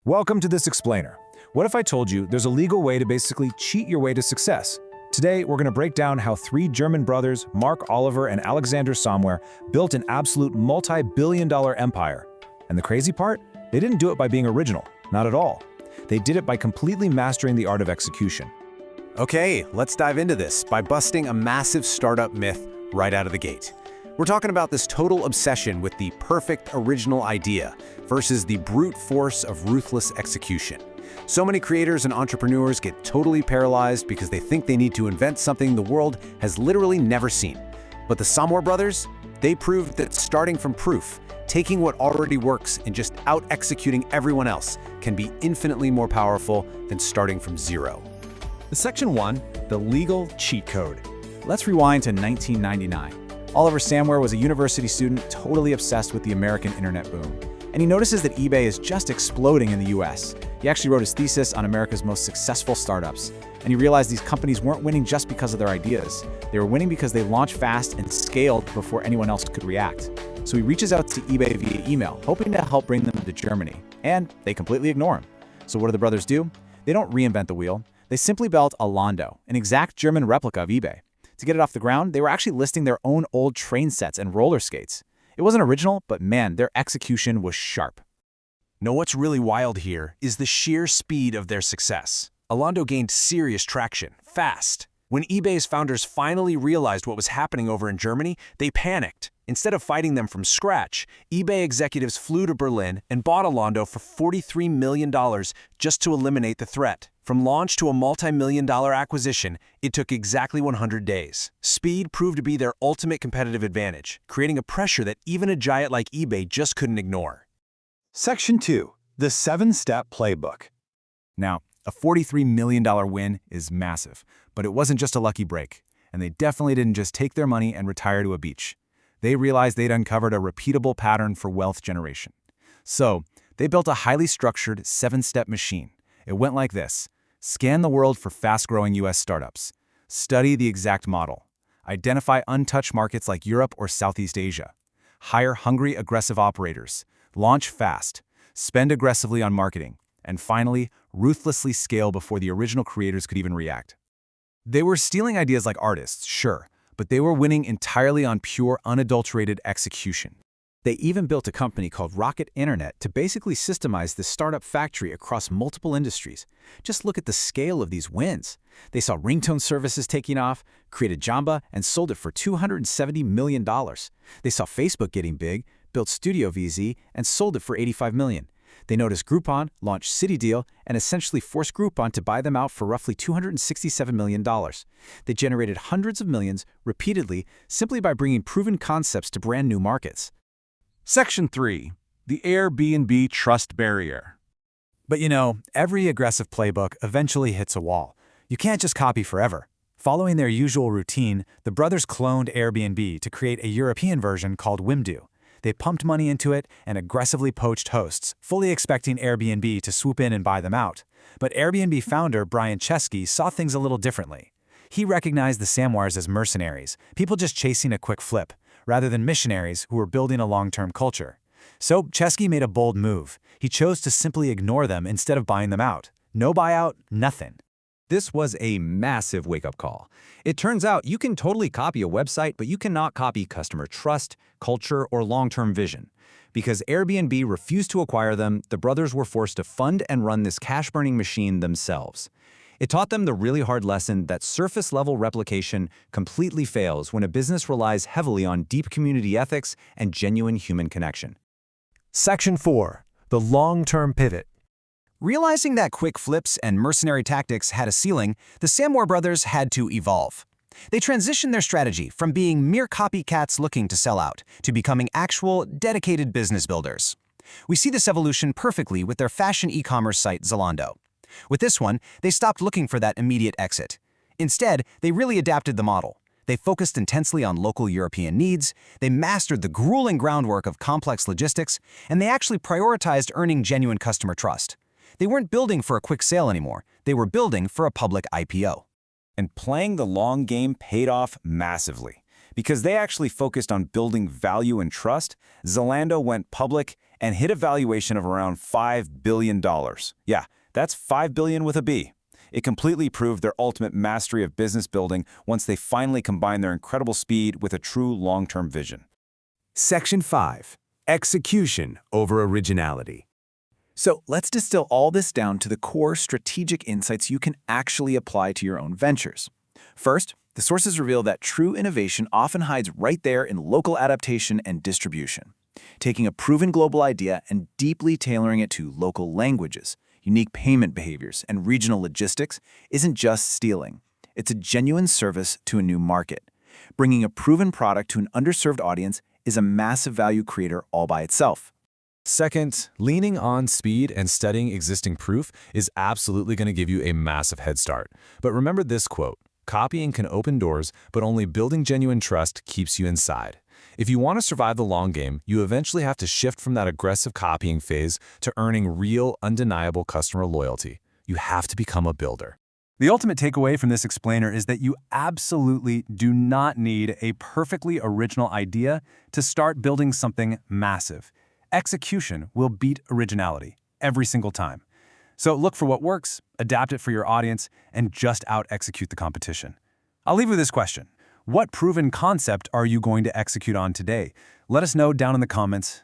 Welcome to this explainer. What if I told you there's a legal way to basically cheat your way to success? Today, we're going to break down how three German brothers, Mark Oliver and Alexander Samwer, built an absolute multi-billion-dollar empire. And the crazy part? They didn't do it by being original. Not at all. They did it by completely mastering the art of execution. Okay, let's dive into this by busting a massive startup myth right out of the gate. We're talking about this total obsession with the perfect original idea versus the brute force of ruthless execution. So many creators and entrepreneurs get totally paralyzed because they think they need to invent something the world has literally never seen. But the Samwer Brothers, they proved that starting from proof, taking what already works and just out-executing everyone else can be infinitely more powerful than starting from zero. Section 1, the legal cheat code. Let's rewind to 1999. Oliver Samwer was a university student totally obsessed with the American internet boom. And he notices that eBay is just exploding in the US. He actually wrote his thesis on America's most successful startups. And he realized these companies weren't winning just because of their ideas. They were winning because they launched fast and scaled before anyone else could react. So he reaches out to eBay via email, hoping to help bring them to Germany. And they completely ignore him. So what do the brothers do? They don't reinvent the wheel. They simply built a Lando, an exact German replica of eBay. To get it off the ground, they were actually listing their own old train sets and roller skates. It wasn't original, but man, their execution was sharp. Now what's really wild here is the sheer speed of their success. Alando gained serious traction, fast. When eBay's founders finally realized what was happening over in Germany, they panicked. Instead of fighting them from scratch, eBay executives flew to Berlin and bought Alando for $43 million just to eliminate the threat. From launch to a multi-million-dollar acquisition, it took exactly 100 days. Speed proved to be their ultimate competitive advantage, creating a pressure that even a giant like eBay just couldn't ignore. Section 2, the 7-step playbook. Now, a $43 million win is massive, but it wasn't just a lucky break. And they definitely didn't just take their money and retire to a beach. They realized they'd uncovered a repeatable pattern for wealth generation. So, they built a highly structured 7-step machine. It went like this. Scan the world for fast-growing US startups. Study the exact model. Identify untouched markets like Europe or Southeast Asia. Hire hungry, aggressive operators. Launch fast. Spend aggressively on marketing. And finally, ruthlessly scale before the original creators could even react. They were stealing ideas like artists, sure, but they were winning entirely on pure, unadulterated execution. They even built a company called Rocket Internet to basically systemize the startup factory across multiple industries. Just look at the scale of these wins. They saw ringtone services taking off, created Jamba, and sold it for $270 million. They saw Facebook getting big, built Studio VZ, and sold it for $85 million. They noticed Groupon, launched CityDeal, and essentially forced Groupon to buy them out for roughly $267 million. They generated hundreds of millions repeatedly simply by bringing proven concepts to brand new markets. Section 3, the Airbnb trust barrier. But you know, every aggressive playbook eventually hits a wall. You can't just copy forever. Following their usual routine, the brothers cloned Airbnb to create a European version called Wimdu. They pumped money into it and aggressively poached hosts, fully expecting Airbnb to swoop in and buy them out. But Airbnb founder Brian Chesky saw things a little differently. He recognized the Samwers as mercenaries, people just chasing a quick flip, rather than missionaries who were building a long-term culture. So Chesky made a bold move. He chose to simply ignore them instead of buying them out. No buyout, nothing. This was a massive wake-up call. It turns out you can totally copy a website, but you cannot copy customer trust, culture, or long-term vision. Because Airbnb refused to acquire them, the brothers were forced to fund and run this cash-burning machine themselves. It taught them the really hard lesson that surface-level replication completely fails when a business relies heavily on deep community ethics and genuine human connection. Section 4, the long-term pivot. Realizing that quick flips and mercenary tactics had a ceiling, the Samwer Brothers had to evolve. They transitioned their strategy from being mere copycats looking to sell out to becoming actual, dedicated business builders. We see this evolution perfectly with their fashion e-commerce site Zalando. With this one, they stopped looking for that immediate exit. Instead, they really adapted the model. They focused intensely on local European needs, they mastered the grueling groundwork of complex logistics, and they actually prioritized earning genuine customer trust. They weren't building for a quick sale anymore. They were building for a public IPO. And playing the long game paid off massively. Because they actually focused on building value and trust, Zalando went public and hit a valuation of around $5 billion. Yeah, that's $5 billion with a B. It completely proved their ultimate mastery of business building once they finally combined their incredible speed with a true long-term vision. Section 5. Execution over originality. So let's distill all this down to the core strategic insights you can actually apply to your own ventures. First, the sources reveal that true innovation often hides right there in local adaptation and distribution. Taking a proven global idea and deeply tailoring it to local languages, unique payment behaviors, and regional logistics isn't just stealing. It's a genuine service to a new market. Bringing a proven product to an underserved audience is a massive value creator all by itself. Second, leaning on speed and studying existing proof is absolutely going to give you a massive head start. But remember this quote, copying can open doors, but only building genuine trust keeps you inside. If you want to survive the long game, you eventually have to shift from that aggressive copying phase to earning real, undeniable customer loyalty. You have to become a builder. The ultimate takeaway from this explainer is that you absolutely do not need a perfectly original idea to start building something massive. Execution will beat originality every single time. So look for what works, adapt it for your audience, and just out-execute the competition. I'll leave you with this question. What proven concept are you going to execute on today? Let us know down in the comments.